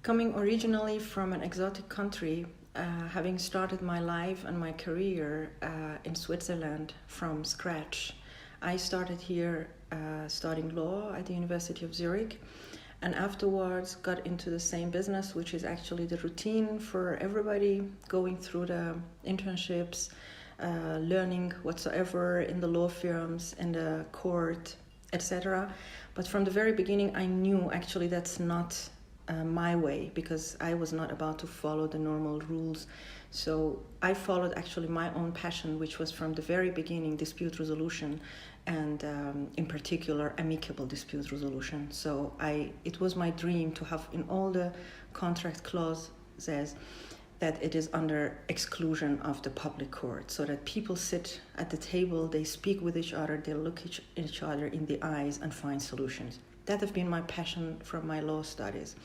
Coming originally from an exotic country, having started my life and my career in Switzerland from scratch, I started here studying law at the University of Zurich, and afterwards got into the same business, which is actually the routine for everybody, going through the internships, learning whatsoever in the law firms, in the court, etc. But from the very beginning, I knew actually that's not my way, because I was not about to follow the normal rules. So I followed actually my own passion, which was from the very beginning dispute resolution, and in particular amicable dispute resolution. So it was my dream to have in all the contract clauses that it is under exclusion of the public court, so that people sit at the table, they speak with each other, they look each other in the eyes and find solutions. That has been my passion from my law studies.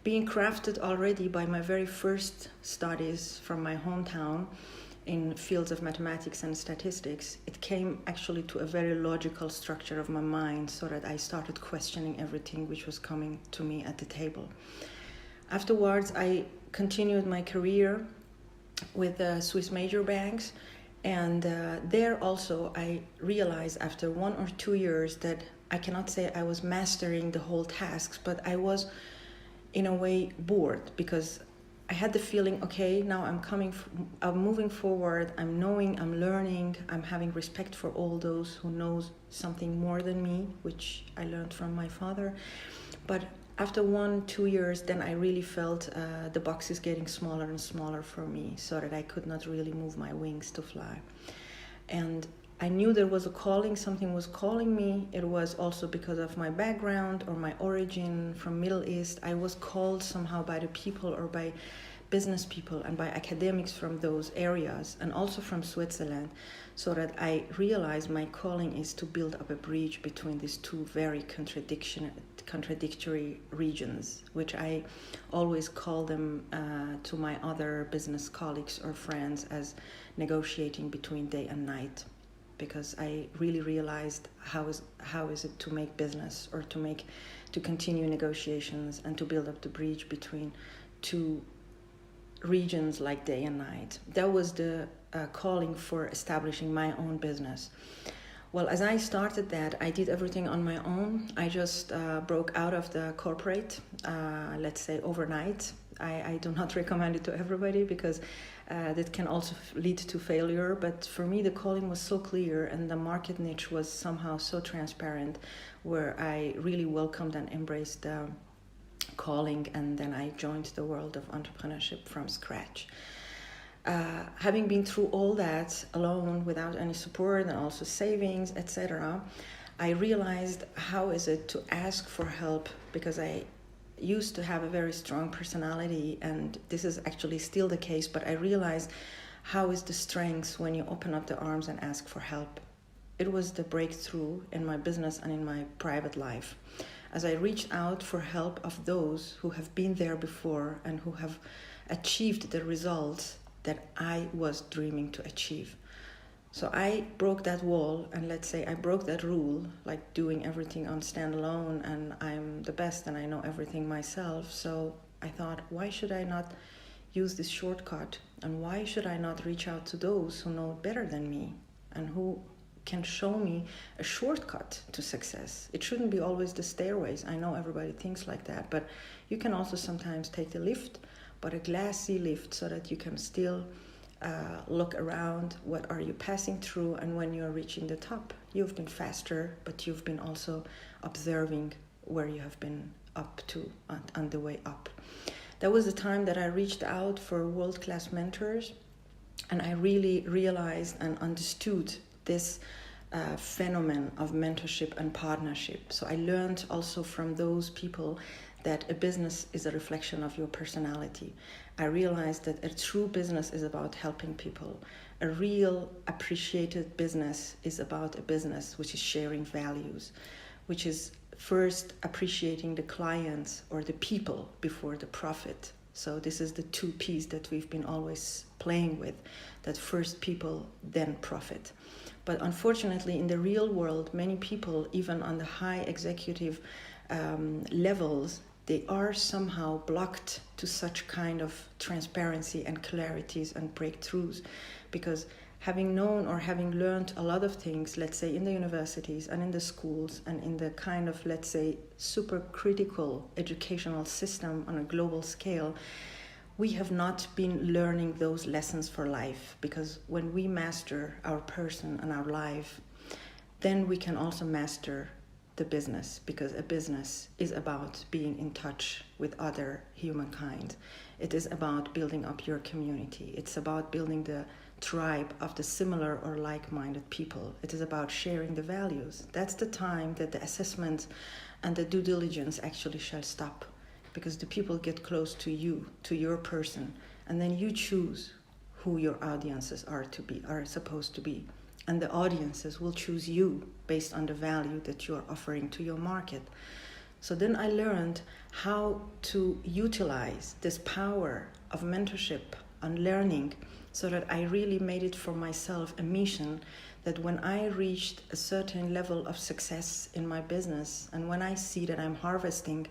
Being crafted already by my very first studies from my hometown in fields of mathematics and statistics, it came actually to a very logical structure of my mind, so that I started questioning everything which was coming to me at the table. Afterwards, I continued my career with the Swiss major banks, and there also I realized after 1 or 2 years that I cannot say I was mastering the whole tasks, but I was in a way bored, because I had the feeling, okay, now I'm moving forward, I'm knowing, I'm learning, I'm having respect for all those who knows something more than me, which I learned from my father. But after 1-2 years, then I really felt the box is getting smaller and smaller for me, so that I could not really move my wings to fly. And I knew there was a calling, something was calling me. It was also because of my background or my origin from Middle East. I was called somehow by the people or by business people and by academics from those areas, and also from Switzerland, so that I realized my calling is to build up a bridge between these two very contradictory regions, which I always call them to my other business colleagues or friends as negotiating between day and night. Because I really realized how is it to make business, or to continue negotiations and to build up the bridge between two regions like day and night. That was the calling for establishing my own business. Well, as I started that, I did everything on my own. I just broke out of the corporate, let's say overnight. I do not recommend it to everybody, because that can also lead to failure. But for me, the calling was so clear, and the market niche was somehow so transparent, where I really welcomed and embraced the calling, and then I joined the world of entrepreneurship from scratch. Having been through all that alone, without any support and also savings, etc., I realized how is it to ask for help, because I used to have a very strong personality, and this is actually still the case, but I realized how is the strength when you open up the arms and ask for help. It was the breakthrough in my business and in my private life, as I reached out for help of those who have been there before and who have achieved the results that I was dreaming to achieve. So I broke that wall, and let's say I broke that rule, like doing everything on standalone, and I'm the best and I know everything myself. So I thought, why should I not use this shortcut? And why should I not reach out to those who know better than me and who can show me a shortcut to success? It shouldn't be always the stairways. I know everybody thinks like that, but you can also sometimes take the lift, but a glassy lift, so that you can still look around, what are you passing through, and when you're reaching the top, you've been faster, but you've been also observing where you have been up to on the way up. That was the time that I reached out for world-class mentors, and I really realized and understood this phenomenon of mentorship and partnership. So I learned also from those people that a business is a reflection of your personality. I realized that a true business is about helping people. A real appreciated business is about a business which is sharing values, which is first appreciating the clients or the people before the profit. So this is the two P's that we've been always playing with, that first people, then profit. But unfortunately, in the real world, many people, even on the high executive levels, they are somehow blocked to such kind of transparency and clarities and breakthroughs, because having known or having learned a lot of things, let's say in the universities and in the schools and in the kind of, let's say, super critical educational system on a global scale, we have not been learning those lessons for life. Because when we master our person and our life, then we can also master the business, because a business is about being in touch with other humankind. It is about building up your community. It's about building the tribe of the similar or like-minded people. It is about sharing the values. That's the time that the assessment and the due diligence actually shall stop, because the people get close to you, to your person, and then you choose who your audiences are supposed to be. And the audiences will choose you based on the value that you are offering to your market. So then I learned how to utilize this power of mentorship and learning, so that I really made it for myself a mission that when I reached a certain level of success in my business, and when I see that I'm harvesting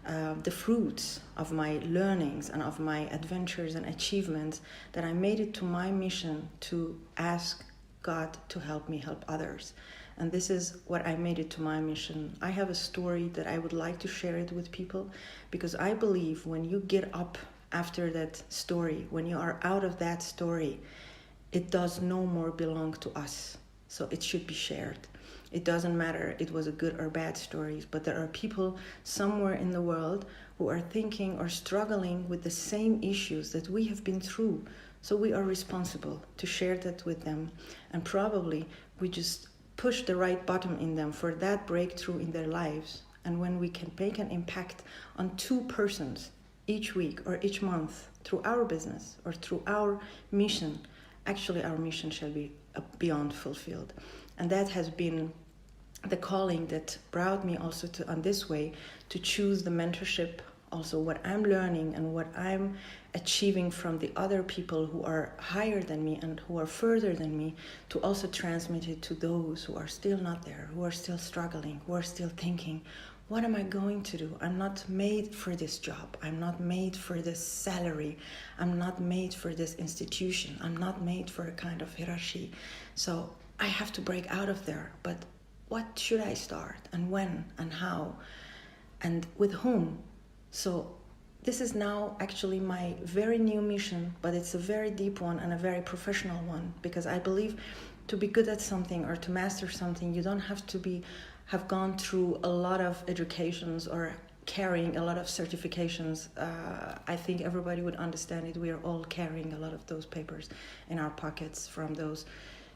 the fruits of my learnings and of my adventures and achievements, that I made it to my mission to ask God to help me help others. And this is what I made it to my mission. I have a story that I would like to share it with people, because I believe when you get up after that story, when you are out of that story, it does no more belong to us. So it should be shared. It doesn't matter it was a good or bad story, but there are people somewhere in the world who are thinking or struggling with the same issues that we have been through. So we are responsible to share that with them. And probably we just push the right button in them for that breakthrough in their lives. And when we can make an impact on 2 persons each week or each month through our business or through our mission, actually our mission shall be beyond fulfilled. And that has been the calling that brought me also to on this way to choose the mentorship, also what I'm learning and what I'm achieving from the other people who are higher than me and who are further than me, to also transmit it to those who are still not there, who are still struggling, who are still thinking, what am I going to do? I'm not made for this job. I'm not made for this salary. I'm not made for this institution. I'm not made for a kind of hierarchy. So I have to break out of there. But what should I start? And when? And how? And with whom? So this is now actually my very new mission, but it's a very deep one and a very professional one, because I believe to be good at something or to master something, you don't have to have gone through a lot of educations or carrying a lot of certifications. I think everybody would understand it. We are all carrying a lot of those papers in our pockets, from those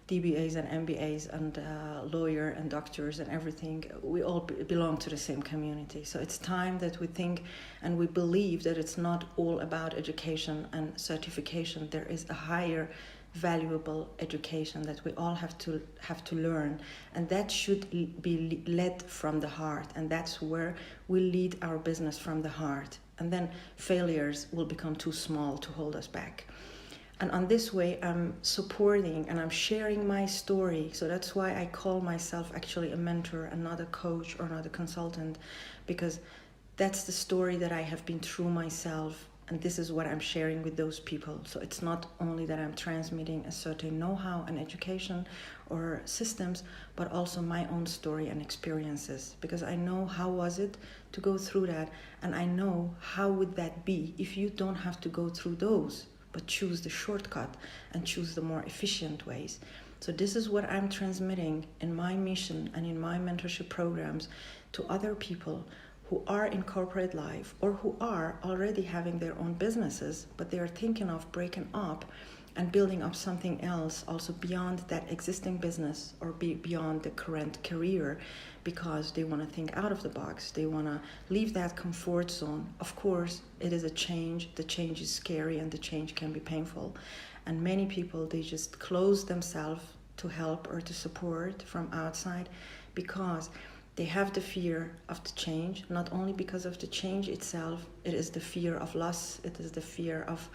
DBAs and MBAs and lawyer and doctors and everything. We all belong to the same community. So it's time that we think and we believe that it's not all about education and certification. There is a higher valuable education that we all have to learn, and that should be led from the heart, and that's where we lead our business, from the heart, and then failures will become too small to hold us back. And on this way, I'm supporting and I'm sharing my story. So that's why I call myself actually a mentor and not a coach or not a consultant, because that's the story that I have been through myself. And this is what I'm sharing with those people. So it's not only that I'm transmitting a certain know-how and education or systems, but also my own story and experiences. Because I know how was it to go through that. And I know how would that be if you don't have to go through those, but choose the shortcut and choose the more efficient ways. So this is what I'm transmitting in my mission and in my mentorship programs to other people who are in corporate life or who are already having their own businesses, but they are thinking of breaking up and building up something else also beyond that existing business or beyond the current career, because they want to think out of the box. They want to leave that comfort zone. Of course, it is a change. The change is scary and the change can be painful. And many people, they just close themselves to help or to support from outside because they have the fear of the change, not only because of the change itself. It is the fear of loss. It is the fear of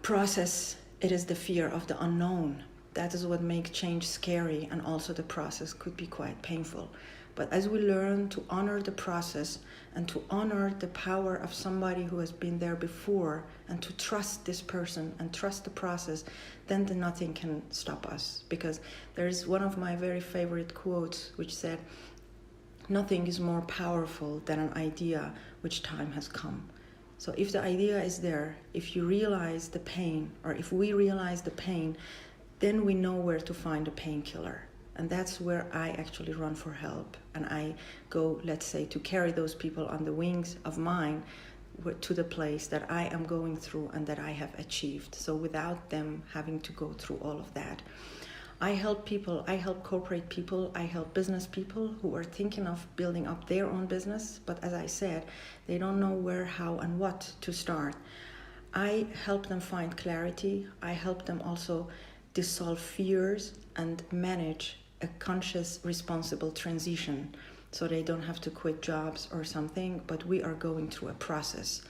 process. It is the fear of the unknown. That is what makes change scary, and also the process could be quite painful. But as we learn to honor the process and to honor the power of somebody who has been there before and to trust this person and trust the process, then nothing can stop us. Because there is one of my very favorite quotes which said, "Nothing is more powerful than an idea which time has come." So if the idea is there, if you realize the pain, or if we realize the pain, then we know where to find a painkiller. And that's where I actually run for help. And I go, let's say, to carry those people on the wings of mine to the place that I am going through and that I have achieved. So without them having to go through all of that. I help people, I help corporate people, I help business people who are thinking of building up their own business. But as I said, they don't know where, how, and what to start. I help them find clarity. I help them also dissolve fears and manage a conscious, responsible transition so they don't have to quit jobs or something, but we are going through a process.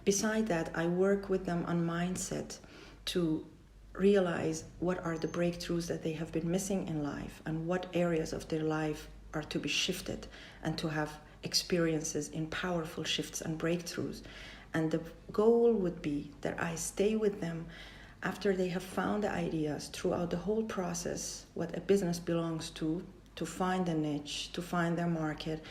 Beside that, I work with them on mindset to realize what are the breakthroughs that they have been missing in life and what areas of their life are to be shifted and to have experiences in powerful shifts and breakthroughs. And the goal would be that I stay with them after they have found the ideas throughout the whole process, what a business belongs to find a niche, to find their market,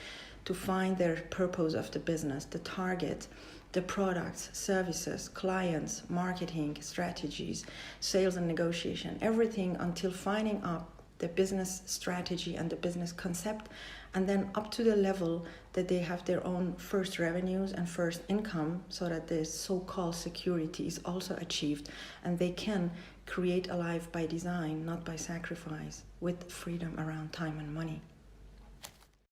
to find their purpose of the business, the target, the products, services, clients, marketing, strategies, sales and negotiation, everything until finding up the business strategy and the business concept, and then up to the level that they have their own first revenues and first income, so that the so-called security is also achieved and they can create a life by design, not by sacrifice, with freedom around time and money.